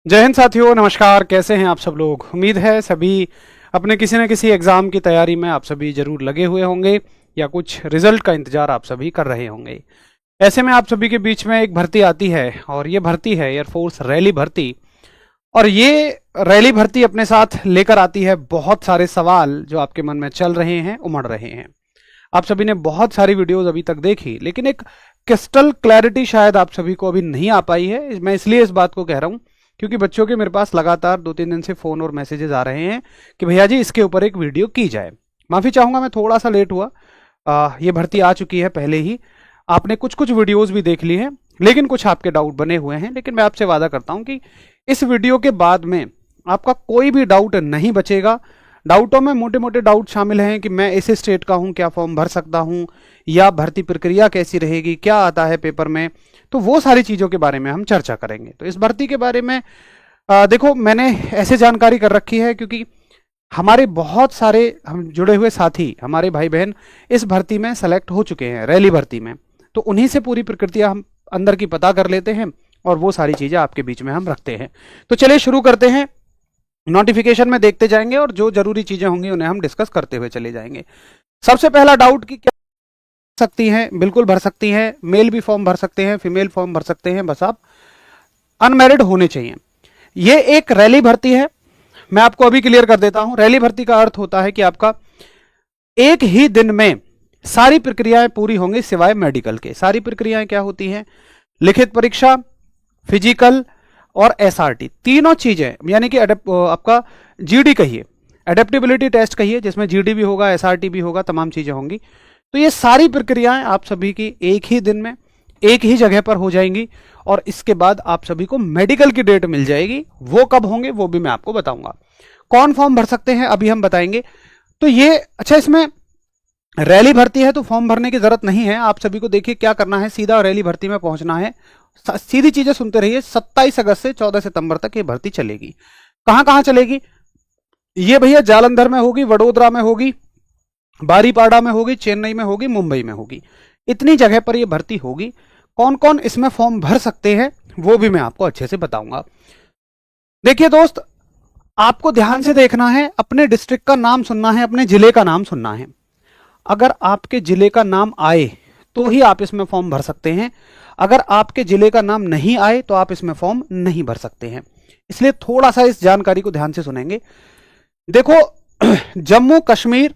जय हिंद साथियों, नमस्कार। कैसे हैं आप सब लोग? उम्मीद है सभी अपने किसी न किसी एग्जाम की तैयारी में आप सभी जरूर लगे हुए होंगे या कुछ रिजल्ट का इंतजार आप सभी कर रहे होंगे। ऐसे में आप सभी के बीच में एक भर्ती आती है और ये भर्ती है एयरफोर्स रैली भर्ती। और ये रैली भर्ती अपने साथ लेकर आती है बहुत सारे सवाल जो आपके मन में चल रहे हैं, उमड़ रहे हैं। आप सभी ने बहुत सारी वीडियोज अभी तक देखी, लेकिन एक क्रिस्टल क्लैरिटी शायद आप सभी को अभी नहीं आ पाई है। मैं इसलिए इस बात को कह रहा हूं क्योंकि बच्चों के मेरे पास लगातार 2-3 दिन से फोन और मैसेजेस आ रहे हैं कि भैया जी इसके ऊपर एक वीडियो की जाए। माफी चाहूंगा, मैं थोड़ा सा लेट हुआ। ये भर्ती आ चुकी है पहले ही, आपने कुछ कुछ वीडियोस भी देख ली हैं, लेकिन कुछ आपके डाउट बने हुए हैं। लेकिन मैं आपसे वादा करता हूं कि इस वीडियो के बाद में आपका कोई भी डाउट नहीं बचेगा। डाउटों में मोटे मोटे डाउट शामिल हैं कि मैं इस स्टेट का हूं, क्या फॉर्म भर सकता हूं, या भर्ती प्रक्रिया कैसी रहेगी, क्या आता है पेपर में, तो वो सारी चीजों के बारे में हम चर्चा करेंगे। तो इस भर्ती के बारे में देखो, मैंने ऐसे जानकारी कर रखी है क्योंकि हमारे बहुत सारे हम जुड़े हुए साथी, हमारे भाई बहन इस भर्ती में सेलेक्ट हो चुके हैं, रैली भर्ती में। तो उन्हीं से पूरी प्रक्रिया हम अंदर की पता कर लेते हैं और वो सारी चीजें आपके बीच में हम रखते हैं। तो चलिए शुरू करते हैं। नोटिफिकेशन में देखते जाएंगे और जो जरूरी चीजें होंगी उन्हें हम डिस्कस करते हुए चले जाएंगे। सबसे पहला डाउट कि क्या सकती हैं? बिल्कुल भर सकती हैं। मेल भी फॉर्म भर सकते हैं, फीमेल फॉर्म भर सकते हैं, बस आप अनमैरिड होने चाहिए। ये एक रैली भर्ती है। मैं आपको अभी क्लियर कर देता हूं। रैली भर्ती का अर्थ होता है कि आपका एक ही दिन में सारी प्रक्रियाएं पूरी होंगी सिवाय मेडिकल के। सारी प्रक्रियाएं क्या होती हैं? लिखित परीक्षा, फिजिकल और एसआरटी, तीनों चीजें, यानी कि आपका जीडी कहिए, एडेप्टेबिलिटी टेस्ट कहिए, जिसमें जीडी भी होगा, एसआरटी भी होगा, तमाम चीजें होंगी। तो ये सारी प्रक्रियाएं आप सभी की एक ही दिन में एक ही जगह पर हो जाएंगी और इसके बाद आप सभी को मेडिकल की डेट मिल जाएगी। वो कब होंगे वो भी मैं आपको बताऊंगा। कौन फॉर्म भर सकते हैं अभी हम बताएंगे। तो ये अच्छा, इसमें रैली भर्ती है तो फॉर्म भरने की जरूरत नहीं है। आप सभी को देखिए क्या करना है, सीधा रैली भर्ती में पहुंचना है। सीधी चीजें सुनते रहिए। 27 अगस्त से 14 सितंबर तक ये भर्ती चलेगी। कहां कहां चलेगी? ये भैया जालंधर में होगी, वडोदरा में होगी, बारीपाड़ा में होगी, चेन्नई में होगी, मुंबई में होगी। इतनी जगह पर यह भर्ती होगी। कौन कौन इसमें फॉर्म भर सकते हैं वो भी मैं आपको अच्छे से बताऊंगा। देखिए दोस्त, आपको ध्यान से देखना है, अपने डिस्ट्रिक्ट का नाम सुनना है, अपने जिले का नाम सुनना है। अगर आपके जिले का नाम आए तो ही आप इसमें फॉर्म भर सकते हैं। अगर आपके जिले का नाम नहीं आए तो आप इसमें फॉर्म नहीं भर सकते हैं। इसलिए थोड़ा सा इस जानकारी को ध्यान से सुनेंगे। देखो, जम्मू कश्मीर,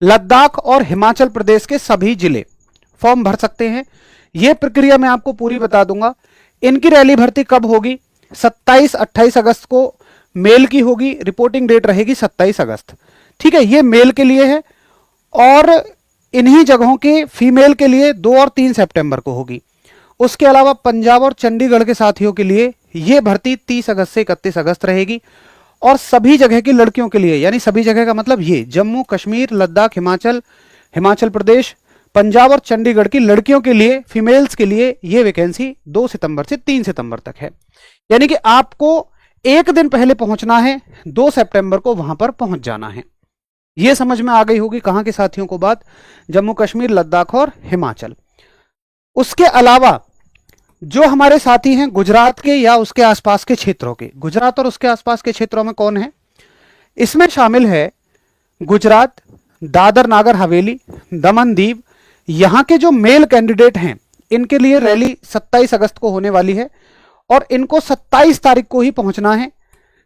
लद्दाख और हिमाचल प्रदेश के सभी जिले फॉर्म भर सकते हैं। यह प्रक्रिया मैं आपको पूरी बता दूंगा। इनकी रैली भर्ती कब होगी? 27-28 अगस्त को मेल की होगी। रिपोर्टिंग डेट रहेगी 27 अगस्त। ठीक है, यह मेल के लिए है। और इन्हीं जगहों के फीमेल के लिए 2 और 3 सितंबर को होगी। उसके अलावा पंजाब और चंडीगढ़ के साथियों के लिए यह भर्ती 30 अगस्त से 31 अगस्त रहेगी। और सभी जगह की लड़कियों के लिए, यानी सभी जगह का मतलब ये जम्मू कश्मीर, लद्दाख, हिमाचल प्रदेश, पंजाब और चंडीगढ़ की लड़कियों के लिए, फीमेल्स के लिए यह वैकेंसी 2 सितंबर से 3 सितंबर तक है। यानी कि आपको एक दिन पहले पहुंचना है, 2 सितंबर को वहां पर पहुंच जाना है। यह समझ में आ गई होगी कहां के साथियों को बात? जम्मू कश्मीर, लद्दाख और हिमाचल। उसके अलावा जो हमारे साथी हैं गुजरात के या उसके आसपास के क्षेत्रों के, गुजरात और उसके आसपास के क्षेत्रों में कौन है? इसमें शामिल है गुजरात, दादर नागर हवेली, दमन दीव। यहां के जो मेल कैंडिडेट हैं इनके लिए रैली 27 अगस्त को होने वाली है और इनको 27 तारीख को ही पहुंचना है।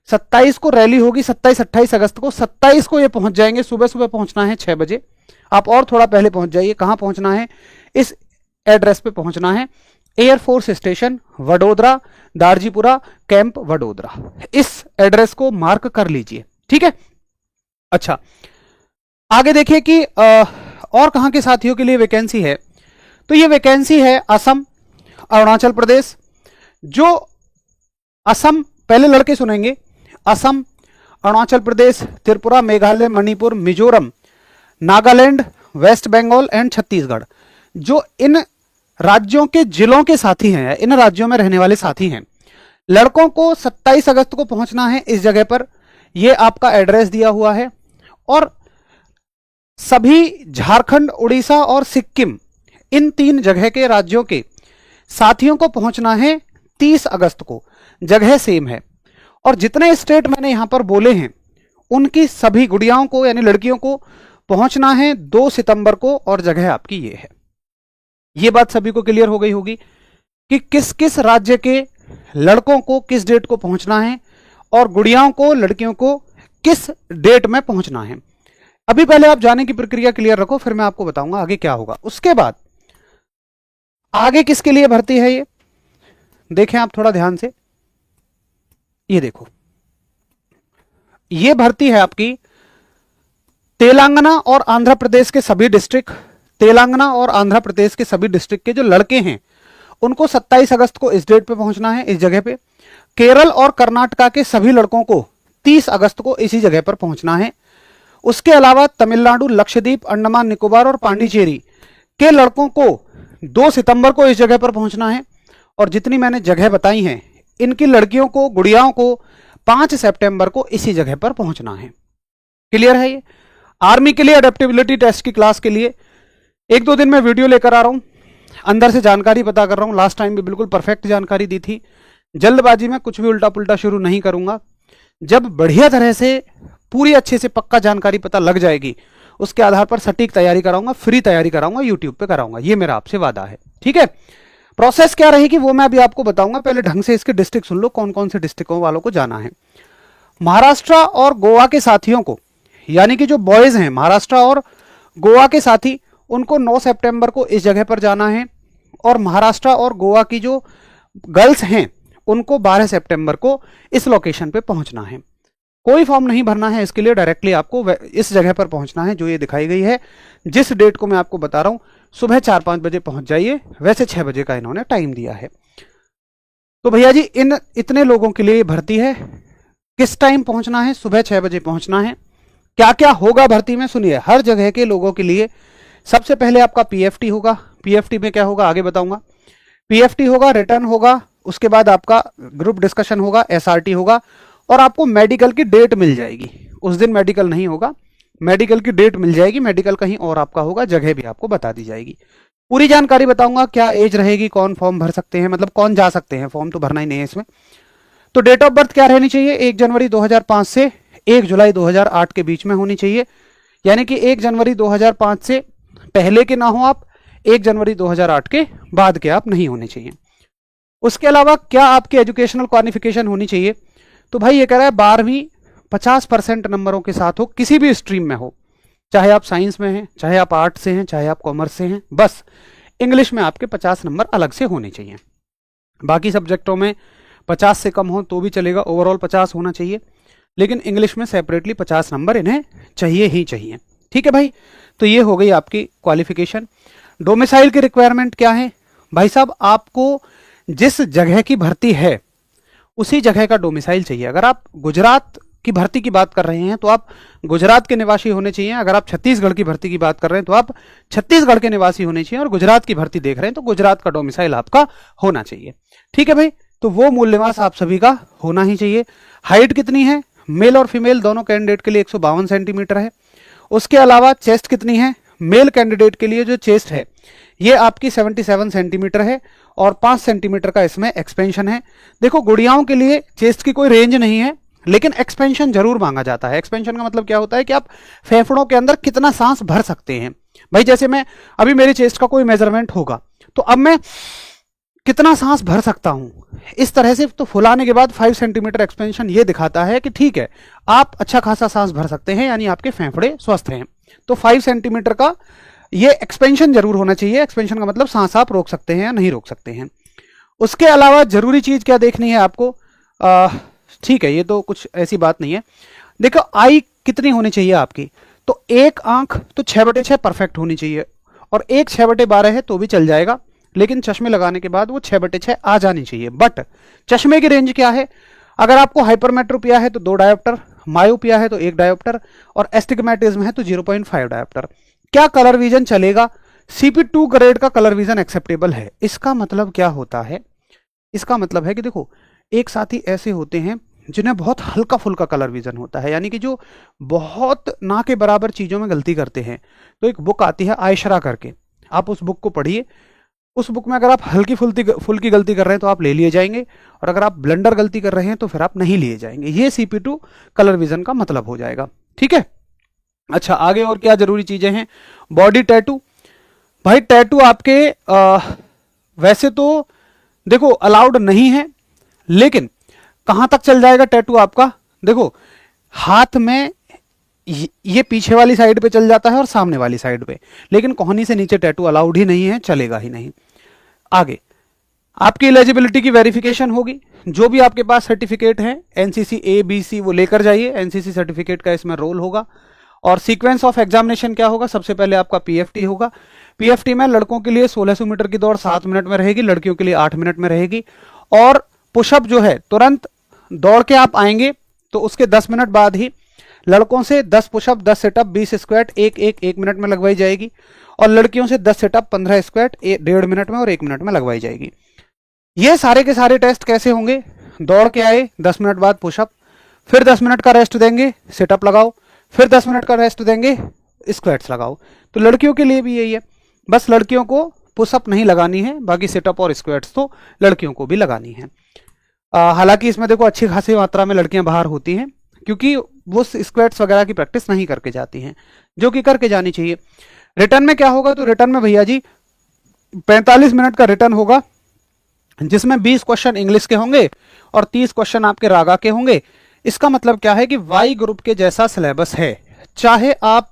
27 को रैली होगी, 27-28 अगस्त को। 27 को ये पहुंच जाएंगे। सुबह सुबह पहुंचना है 6 बजे। आप और थोड़ा पहले पहुंच जाइए। कहां पहुंचना है? इस एड्रेस पे पहुंचना है, air force station Vadodara, Darjipura camp Vadodara. इस एड्रेस को मार्क कर लीजिए, ठीक है। अच्छा, आगे देखिए कि और कहां के साथियों के लिए वैकेंसी है। तो ये वैकेंसी है असम, अरुणाचल प्रदेश। जो असम, पहले लड़के सुनेंगे, असम, अरुणाचल प्रदेश, त्रिपुरा, मेघालय, मणिपुर, मिजोरम, नागालैंड, वेस्ट बंगाल एंड छत्तीसगढ़। जो इन राज्यों के जिलों के साथी हैं, इन राज्यों में रहने वाले साथी हैं, लड़कों को 27 अगस्त को पहुंचना है इस जगह पर। यह आपका एड्रेस दिया हुआ है। और सभी झारखंड, उड़ीसा और सिक्किम, इन 3 जगह के राज्यों के साथियों को पहुंचना है 30 अगस्त को। जगह सेम है, और जितने स्टेट मैंने यहां पर बोले हैं उनकी सभी गुड़ियाओं को यानी लड़कियों को पहुंचना है 2 सितंबर को, और जगह आपकी ये है। ये बात सभी को क्लियर हो गई होगी कि किस किस राज्य के लड़कों को किस डेट को पहुंचना है और गुड़ियाओं को लड़कियों को किस डेट में पहुंचना है। अभी पहले आप जाने की प्रक्रिया क्लियर रखो, फिर मैं आपको बताऊंगा आगे क्या होगा। उसके बाद आगे किसके लिए भर्ती है ये देखें आप थोड़ा ध्यान से। ये देखो, ये भर्ती है आपकी तेलंगाना और आंध्र प्रदेश के सभी डिस्ट्रिक्ट, तेलंगाना और आंध्र प्रदेश के सभी डिस्ट्रिक्ट के जो लड़के हैं उनको 27 अगस्त को इस डेट पे पहुंचना है, इस जगह पे। केरल और कर्नाटका के सभी लड़कों को 30 अगस्त को इसी जगह पर पहुंचना है। उसके अलावा तमिलनाडु, लक्षद्वीप, अंडमान निकोबार और पांडिचेरी के लड़कों को 2 सितंबर को इस जगह पर पहुंचना है। और जितनी मैंने जगह बताई हैं इनकी लड़कियों को, गुड़ियाओं को 5 सितंबर को इसी जगह पर पहुंचना है। क्लियर है ये? आर्मी के लिए अडेप्टेबिलिटी टेस्ट की क्लास के लिए 1-2 दिन में वीडियो लेकर आ रहा हूं, अंदर से जानकारी पता कर रहा हूं। लास्ट टाइम भी बिल्कुल परफेक्ट जानकारी दी थी। जल्दबाजी में कुछ भी उल्टा पुल्टा शुरू नहीं करूंगा। जब बढ़िया तरह से पूरी अच्छे से पक्का जानकारी पता लग जाएगी उसके आधार पर सटीक तैयारी कराऊंगा, फ्री तैयारी कराऊंगा, यूट्यूब पे कराऊंगा। ये मेरा आपसे वादा है, ठीक है। प्रोसेस क्या रहेगी वो मैं अभी आपको बताऊंगा। पहले ढंग से इसके डिस्ट्रिक्ट सुन लो, कौन कौन से डिस्ट्रिक्टों वालों को जाना है। महाराष्ट्र और गोवा के साथियों को, यानी कि जो बॉयज हैं महाराष्ट्र और गोवा के साथी, उनको 9 सितंबर को इस जगह पर जाना है। और महाराष्ट्र और गोवा की जो गर्ल्स हैं उनको 12 सितंबर को इस लोकेशन पे पहुंचना है। कोई फॉर्म नहीं भरना है इसके लिए, डायरेक्टली आपको इस जगह पर पहुंचना है जो ये दिखाई गई है। जिस डेट को मैं आपको बता रहा हूं सुबह 4-5 बजे पहुंच जाइए। वैसे 6 बजे का इन्होंने टाइम दिया है। तो भैया जी इतने लोगों के लिए भर्ती है। किस टाइम पहुंचना है? सुबह 6 बजे पहुंचना है। क्या क्या होगा भर्ती में सुनिए। हर जगह के लोगों के लिए सबसे पहले आपका पीएफटी होगा। पीएफटी में क्या होगा आगे बताऊंगा। पीएफटी होगा, रिटर्न होगा, उसके बाद आपका ग्रुप डिस्कशन होगा, एसआरटी होगा, और आपको मेडिकल की डेट मिल जाएगी। उस दिन मेडिकल नहीं होगा, मेडिकल की डेट मिल जाएगी। मेडिकल कहीं और आपका होगा, जगह भी आपको बता दी जाएगी। पूरी जानकारी बताऊंगा, क्या एज रहेगी, कौन फॉर्म भर सकते हैं, मतलब कौन जा सकते हैं, फॉर्म तो भरना ही नहीं है इसमें। तो डेट ऑफ बर्थ क्या रहनी चाहिए? 1 जनवरी 2005 से 1 जुलाई 2008 के बीच में होनी चाहिए। यानी कि 1 जनवरी 2005 से पहले के ना हो आप, 1 जनवरी 2008 के बाद के आप नहीं होने चाहिए। उसके अलावा क्या आपकी एजुकेशनल क्वालिफिकेशन होनी चाहिए? तो भाई ये कह रहा है 12वीं 50% नंबरों के साथ हो, किसी भी स्ट्रीम में हो, चाहे आप साइंस में हैं, चाहे आप आर्ट से हैं, चाहे आप कॉमर्स से हैं। बस इंग्लिश में आपके 50 नंबर अलग से होने चाहिए। बाकी सब्जेक्टों में 50 से कम हो तो भी चलेगा, ओवरऑल 50 होना चाहिए, लेकिन इंग्लिश में सेपरेटली 50 नंबर इन्हें चाहिए ही चाहिए। ठीक है भाई, तो ये हो गई आपकी क्वालिफिकेशन। डोमिसाइल की रिक्वायरमेंट क्या है? भाई साहब आपको जिस जगह की भर्ती है उसी जगह का डोमिसाइल चाहिए। अगर आप गुजरात की भर्ती की बात कर रहे हैं तो आप गुजरात के निवासी होने चाहिए। अगर आप छत्तीसगढ़ की भर्ती की बात कर रहे हैं तो आप छत्तीसगढ़ के निवासी होने चाहिए। और गुजरात की भर्ती देख रहे हैं तो गुजरात का डोमिसाइल आपका होना चाहिए। ठीक है भाई, तो वो मूल निवास आप सभी का होना ही चाहिए। हाइट कितनी है? मेल और फीमेल दोनों कैंडिडेट के लिए 152 सेंटीमीटर है। उसके अलावा चेस्ट कितनी है? मेल कैंडिडेट के लिए जो चेस्ट है ये आपकी 77 सेंटीमीटर है और 5 सेंटीमीटर का इसमें एक्सपेंशन है। देखो गुड़ियाओं के लिए चेस्ट की कोई रेंज नहीं है, लेकिन एक्सपेंशन जरूर मांगा जाता है। एक्सपेंशन का मतलब क्या होता है कि आप फेफड़ों के अंदर कितना सांस भर सकते हैं। भाई जैसे मैं अभी मेरी चेस्ट का कोई मेजरमेंट होगा तो अब मैं कितना सांस भर सकता हूं, इस तरह से तो फुलाने के बाद 5 सेंटीमीटर एक्सपेंशन ये दिखाता है कि ठीक है आप अच्छा खासा सांस भर सकते हैं, यानी आपके फेफड़े स्वस्थ हैं। तो 5 सेंटीमीटर का ये एक्सपेंशन जरूर होना चाहिए। एक्सपेंशन का मतलब सांस आप रोक सकते हैं या नहीं रोक सकते हैं। उसके अलावा जरूरी चीज क्या देखनी है आपको? ठीक है, ये तो कुछ ऐसी बात नहीं है। देखो आई कितनी होनी चाहिए आपकी, तो एक आंख तो 6/6 परफेक्ट होनी चाहिए, और एक 6/12 है तो भी चल जाएगा, लेकिन चश्मे लगाने के बाद वो 6/6 आ जानी चाहिए। बट चश्मे की रेंज क्या है? अगर आपको हाइपरमेट्रोपिया है तो 2 डायोप्टर, मायोपिया है तो 1 डायोप्टर, और एस्टिग्मेटिज्म है तो 0.5 डायोप्टर। क्या कलर विजन चलेगा? CP2 ग्रेड का कलर विजन एक्सेप्टेबल है। इसका मतलब क्या होता है? इसका मतलब है कि देखो एक साथी ऐसे होते हैं जिन्हें बहुत हल्का फुल्का कलर विजन होता है, यानी कि जो बहुत ना के बराबर चीजों में गलती करते हैं। तो एक बुक आती है आयशरा करके, आप उस बुक को पढ़िए। उस बुक में अगर आप हल्की फुल्की गलती कर रहे हैं तो आप ले लिए जाएंगे, और अगर आप ब्लंडर गलती कर रहे हैं तो फिर आप नहीं लिए जाएंगे। ये CP2 कलर विजन का मतलब हो जाएगा। ठीक है, अच्छा आगे और क्या जरूरी चीजें हैं। बॉडी टैटू, भाई टैटू आपके वैसे तो देखो अलाउड नहीं है, लेकिन कहां तक चल जाएगा टैटू आपका, देखो हाथ में ये पीछे वाली साइड पे चल जाता है और सामने वाली साइड पे, लेकिन कोहनी से नीचे टैटू अलाउड ही नहीं है, चलेगा ही नहीं। आगे आपकी एलिजिबिलिटी की वेरिफिकेशन होगी, जो भी आपके पास सर्टिफिकेट है NCC A B C वो लेकर जाइए, NCC सर्टिफिकेट का इसमें रोल होगा। और सीक्वेंस ऑफ एग्जामिनेशन क्या होगा, सबसे पहले आपका PFT होगा। PFT में लड़कों के लिए 1600 मीटर की दौड़ 7 मिनट में रहेगी, लड़कियों के लिए 8 मिनट में रहेगी। और पुशअप जो है तुरंत दौड़ के आप आएंगे तो उसके 10 मिनट बाद ही लड़कों से 10 पुशअप, 10 सेटअप, 20 स्क्वाट एक मिनट में लगवाई जाएगी, और लड़कियों से 10 सेटअप, 15 स्क्वाट 1.5 मिनट में और 1 मिनट में लगवाई जाएगी। ये सारे के सारे टेस्ट कैसे होंगे, दौड़ के आए 10 मिनट बाद पुशअप, फिर 10 मिनट का रेस्ट देंगे, सेटअप लगाओ, फिर 10 मिनट का रेस्ट देंगे, स्क्वाट्स लगाओ। तो लड़कियों के लिए भी यही है, बस लड़कियों को पुशअप नहीं लगानी है, बाकी सेटअप और स्क्वाट्स तो लड़कियों को भी लगानी है। हालांकि इसमें देखो अच्छी खासी मात्रा में लड़कियां बाहर होती हैं, क्योंकि वो स्क्वाट्स वगैरह की प्रैक्टिस नहीं करके जाती हैं, जो कि करके जानी चाहिए। रिटर्न में क्या होगा, तो रिटर्न में भैया जी 45 मिनट का रिटर्न होगा, जिसमें 20 क्वेश्चन इंग्लिश के होंगे और 30 क्वेश्चन आपके रागा के होंगे। इसका मतलब क्या है कि वाई ग्रुप के जैसा सिलेबस है, चाहे आप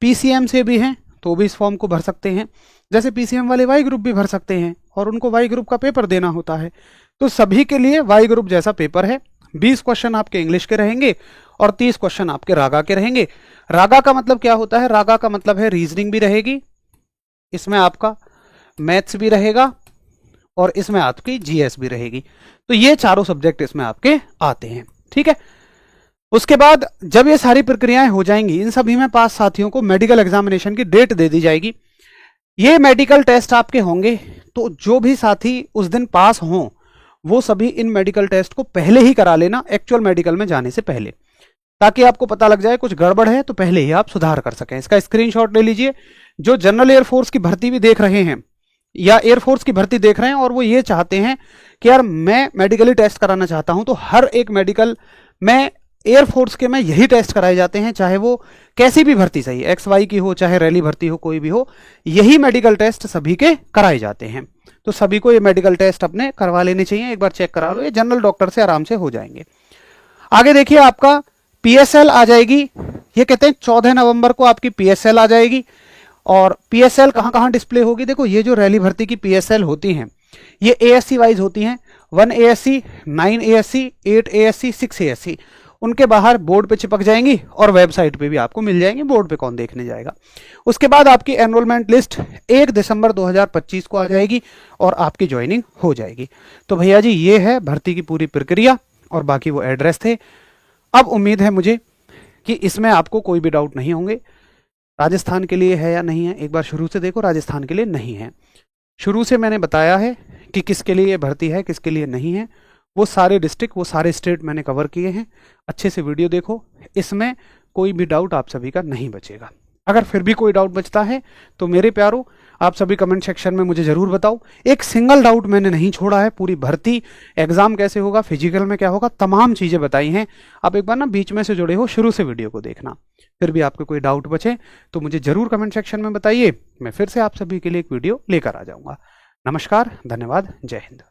PCM से भी हैं तो भी इस फॉर्म को भर सकते हैं, जैसे PCM वाले वाई ग्रुप भी भर सकते हैं और उनको वाई ग्रुप का पेपर देना होता है। तो सभी के लिए वाई ग्रुप जैसा पेपर है। 20 क्वेश्चन आपके इंग्लिश के रहेंगे और 30 क्वेश्चन आपके रागा के रहेंगे। रागा का मतलब क्या होता है, रागा का मतलब है रीजनिंग भी रहेगी, इसमें आपका मैथ्स भी रहेगा और इसमें आपकी GS भी रहेगी। तो ये चारों सब्जेक्ट इसमें आपके आते हैं। ठीक है, उसके बाद जब ये सारी प्रक्रियाएं हो जाएंगी, इन सभी में पास साथियों को मेडिकल एग्जामिनेशन की डेट दे दी जाएगी। ये मेडिकल टेस्ट आपके होंगे, तो जो भी साथी उस दिन पास हों वो सभी इन मेडिकल टेस्ट को पहले ही करा लेना, एक्चुअल मेडिकल में जाने से पहले, ताकि आपको पता लग जाए कुछ गड़बड़ है तो पहले ही आप सुधार कर सकें। इसका स्क्रीनशॉट ले लीजिए। जो जनरल एयरफोर्स की भर्ती भी देख रहे हैं या एयरफोर्स की भर्ती देख रहे हैं और वो ये चाहते हैं कि यार मैं मेडिकली टेस्ट कराना चाहता हूं, तो हर एक मेडिकल में एयरफोर्स के में यही टेस्ट कराए जाते हैं, चाहे वो कैसी भी भर्ती सही XY की हो, चाहे रैली भर्ती हो, कोई भी हो, यही मेडिकल टेस्ट सभी के कराए जाते हैं। तो सभी को ये मेडिकल टेस्ट अपने करवा लेने चाहिए, एक बार चेक करा लो, ये जनरल डॉक्टर से आराम से हो जाएंगे। आगे देखिए आपका PSL आ जाएगी, ये कहते हैं 14 नवंबर को आपकी PSL आ जाएगी। और PSL कहां कहां डिस्प्ले होगी, देखो ये जो रैली भर्ती की PSL होती हैं ये ASC वाइज होती हैं, 1 ASC, 9 ASC, 8 ASC, 6 ASC, उनके बाहर बोर्ड पे चिपक जाएंगी और वेबसाइट पे भी आपको मिल जाएंगी, बोर्ड पे कौन देखने जाएगा। उसके बाद आपकी एनरोलमेंट लिस्ट 1 दिसंबर 2025 को आ जाएगी और आपकी ज्वाइनिंग हो जाएगी। तो भैया जी ये है भर्ती की पूरी प्रक्रिया और बाकी वो एड्रेस थे। अब उम्मीद है मुझे कि इसमें आपको कोई भी डाउट नहीं होंगे। राजस्थान के लिए है या नहीं है, एक बार शुरू से देखो, राजस्थान के लिए नहीं है। शुरू से मैंने बताया है कि किसके लिए ये भर्ती है, किसके लिए नहीं है, वो सारे डिस्ट्रिक्ट, वो सारे स्टेट मैंने कवर किए हैं। अच्छे से वीडियो देखो, इसमें कोई भी डाउट आप सभी का नहीं बचेगा। अगर फिर भी कोई डाउट बचता है तो मेरे प्यारो आप सभी कमेंट सेक्शन में मुझे जरूर बताओ। एक सिंगल डाउट मैंने नहीं छोड़ा है, पूरी भर्ती, एग्जाम कैसे होगा, फिजिकल में क्या होगा, तमाम चीजें बताई हैं। आप एक बार ना बीच में से जुड़े हो, शुरू से वीडियो को देखना। फिर भी आपको कोई डाउट बचे तो मुझे जरूर कमेंट सेक्शन में बताइए, मैं फिर से आप सभी के लिए एक वीडियो लेकर आ जाऊंगा। नमस्कार, धन्यवाद, जय हिंद।